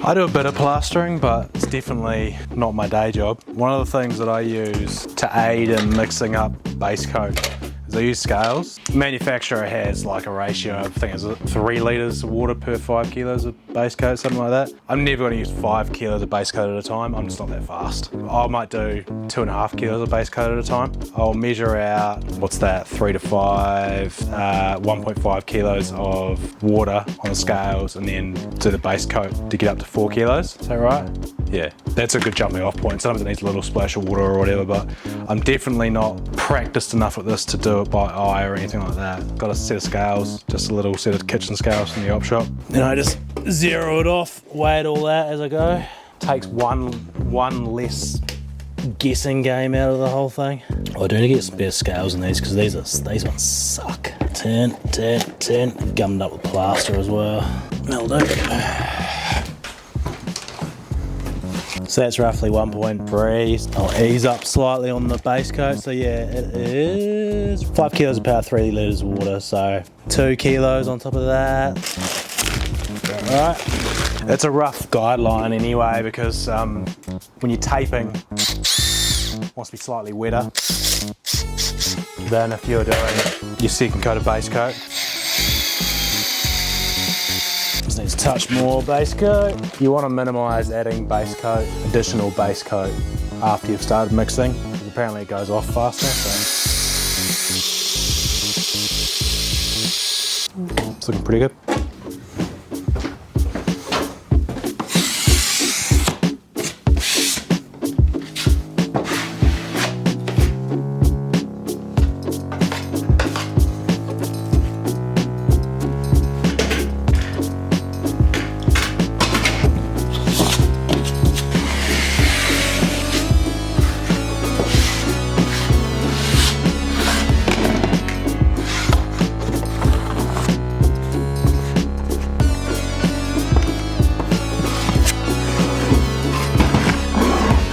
I do a bit of plastering, but it's definitely not my day job. One of the things that I use to aid in mixing up base coat is I use scales. The manufacturer has like a ratio, I think it's 3 litres of water per 5 kilos of base coat, something like that. I'm never going to use 5 kilos of base coat at a time. I'm just not that fast. I might do 2.5 kilos of base coat at a time. I'll measure out, what's that, 3 to 5, 1.5 kilos of water on the scales, and then do the base coat to get up to 4 kilos. Is that right? Yeah, that's a good jumping off point. Sometimes it needs a little splash of water or whatever, but I'm definitely not practiced enough at this to do it by eye or anything like that. Got a set of scales, just a little set of kitchen scales from the op shop. Then I just zero it off, weigh it all out as I go. Takes one less guessing game out of the whole thing. I do need to get some better scales in these because these ones suck. Turn, gummed up with plaster as well. That'll do. So that's roughly 1.3. I'll ease up slightly on the base coat. So yeah, it is 5 kilos of powder, 3 litres of water. So 2 kilos on top of that. All right. It's a rough guideline anyway, because when you're taping, it wants to be slightly wetter than if you're doing your second coat of base coat. Just needs a touch more base coat. You want to minimise adding base coat, additional base coat after you've started mixing, because apparently it goes off faster. So it's looking pretty good.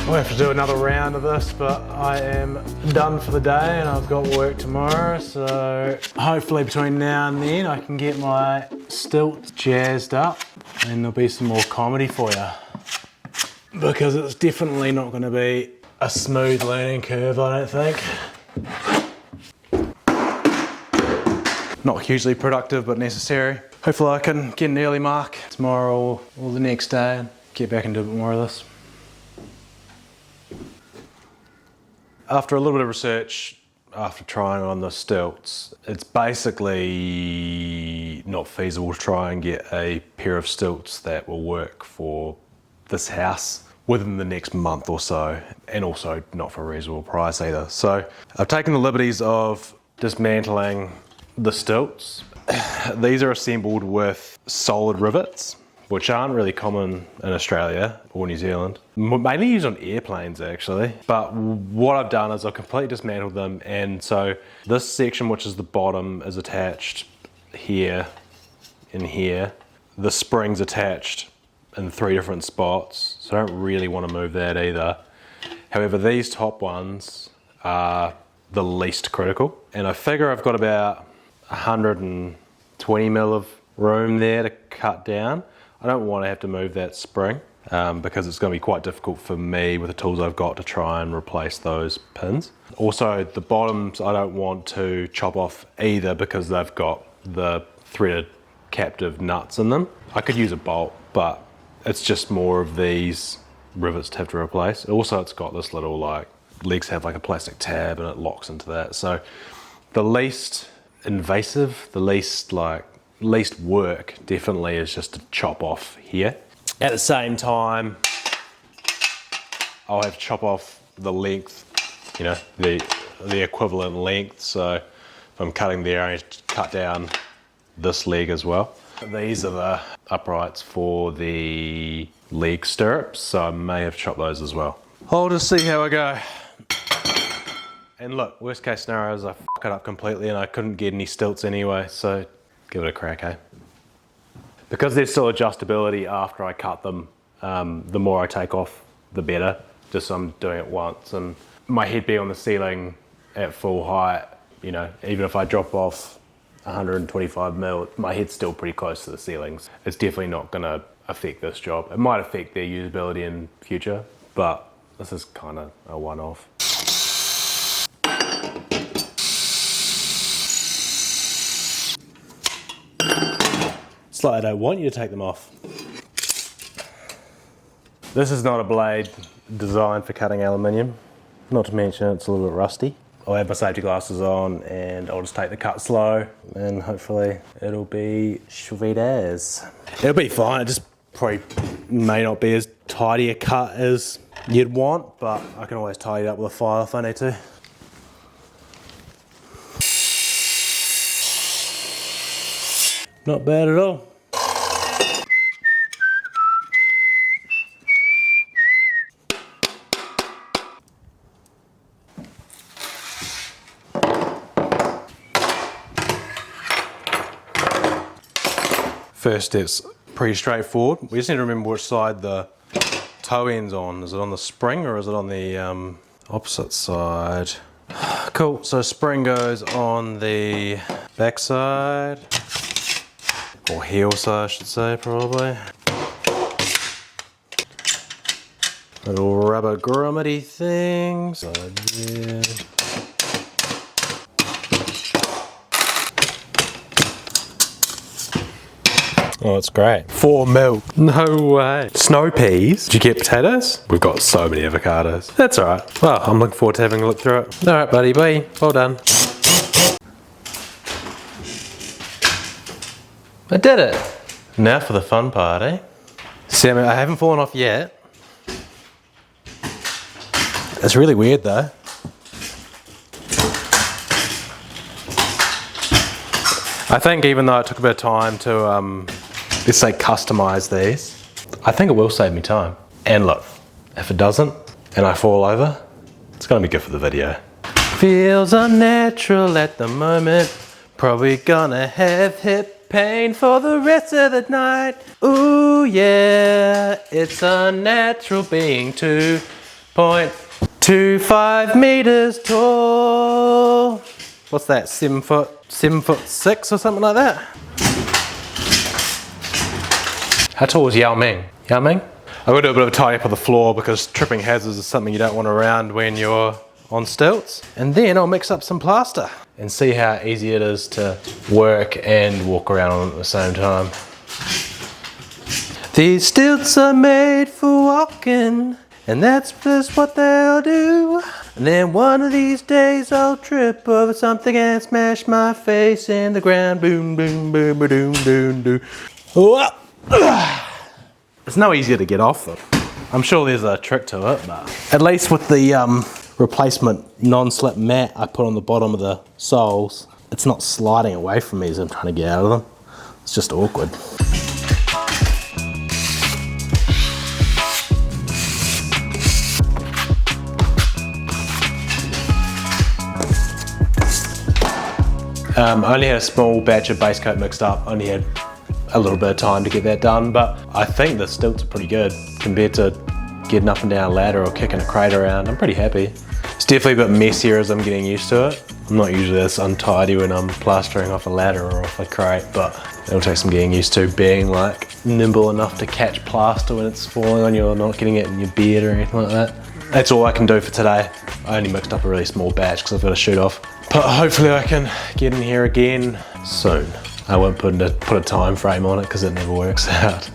We'll have to do another round of this, but I am done for the day and I've got work tomorrow, so hopefully between now and then I can get my stilts jazzed up and there'll be some more comedy for you, because it's definitely not going to be a smooth learning curve, I don't think. Not hugely productive, but necessary. Hopefully I can get an early mark tomorrow or the next day and get back and do a bit more of this. After a little bit of research, after trying on the stilts, it's basically not feasible to try and get a pair of stilts that will work for this house within the next month or so, and also not for a reasonable price either. So I've taken the liberties of dismantling the stilts. These are assembled with solid rivets, which aren't really common in Australia or New Zealand. Mainly used on airplanes actually. But what I've done is I've completely dismantled them, and so this section, which is the bottom, is attached here and here. The spring's attached in 3 different spots, so I don't really want to move that either. However, these top ones are the least critical, and I figure I've got about 120 mil of room there to cut down. I don't want to have to move that spring because it's going to be quite difficult for me with the tools I've got to try and replace those pins. Also, the bottoms I don't want to chop off either because they've got the threaded captive nuts in them. I could use a bolt, but it's just more of these rivets to have to replace. Also, it's got this little legs have like a plastic tab and it locks into that. So the least invasive, the least work definitely is just to chop off here. At the same time, I'll have to chop off the length, you know, the equivalent length. So if I'm cutting there, I need to cut down this leg as well. These are the uprights for the leg stirrups, so I may have chopped those as well. I'll just see how I go. And look, worst case scenario is I fuck it up completely and I couldn't get any stilts anyway, so give it a crack, eh? Because there's still adjustability after I cut them, the more I take off, the better. Just so I'm doing it once. And my head being on the ceiling at full height, you know, even if I drop off 125 mil, my head's still pretty close to the ceilings. It's definitely not gonna affect this job. It might affect their usability in future, but this is kind of a one-off. It's like I don't want you to take them off. This is not a blade designed for cutting aluminium. Not to mention it's a little bit rusty. I'll have my safety glasses on and I'll just take the cut slow and hopefully it'll be sweet as. It'll be fine, it just probably may not be as tidy a cut as you'd want, but I can always tidy it up with a file if I need to. Not bad at all. First step's pretty straightforward. We just need to remember which side the toe end's on. Is it on the spring or is it on the opposite side? Cool, so spring goes on the back side, or heel side I should say probably. Little rubber grummety thing. So yeah. Oh, it's great. 4 mil. No way. Snow peas. Did you get potatoes? We've got so many avocados. That's all right. Well, I'm looking forward to having a look through it. All right, buddy. Bye. Well done. I did it. Now for the fun part, eh? See, I haven't fallen off yet. It's really weird though. I think even though it took a bit of time to, let's say, customise these, I think it will save me time. And look, if it doesn't, and I fall over, it's gonna be good for the video. Feels unnatural at the moment, probably gonna have hip pain for the rest of the night. Ooh yeah, it's unnatural being 2.25 meters tall. What's that, 7 foot 6 or something like that? How tall is Yao Ming? Yao Ming? I'm gonna do a bit of a tidy up of the floor because tripping hazards is something you don't want around when you're on stilts. And then I'll mix up some plaster and see how easy it is to work and walk around on it at the same time. These stilts are made for walking, and that's just what they'll do. And then one of these days I'll trip over something and smash my face in the ground. Boom, boom, boom, boom, boom, boom. It's no easier to get off them. I'm sure there's a trick to it, but at least with the replacement non-slip mat I put on the bottom of the soles, it's not sliding away from me as I'm trying to get out of them. It's just awkward. I only had a small batch of base coat mixed up, only had a little bit of time to get that done, but I think the stilts are pretty good compared to getting up and down a ladder or kicking a crate around. I'm pretty happy. It's definitely a bit messier as I'm getting used to it. I'm not usually this untidy when I'm plastering off a ladder or off a crate, but it'll take some getting used to being like nimble enough to catch plaster when it's falling on you or not getting it in your beard or anything like that. That's all I can do for today. I only mixed up a really small batch because I've got to shoot off. But hopefully I can get in here again soon. I won't put a time frame on it because it never works out.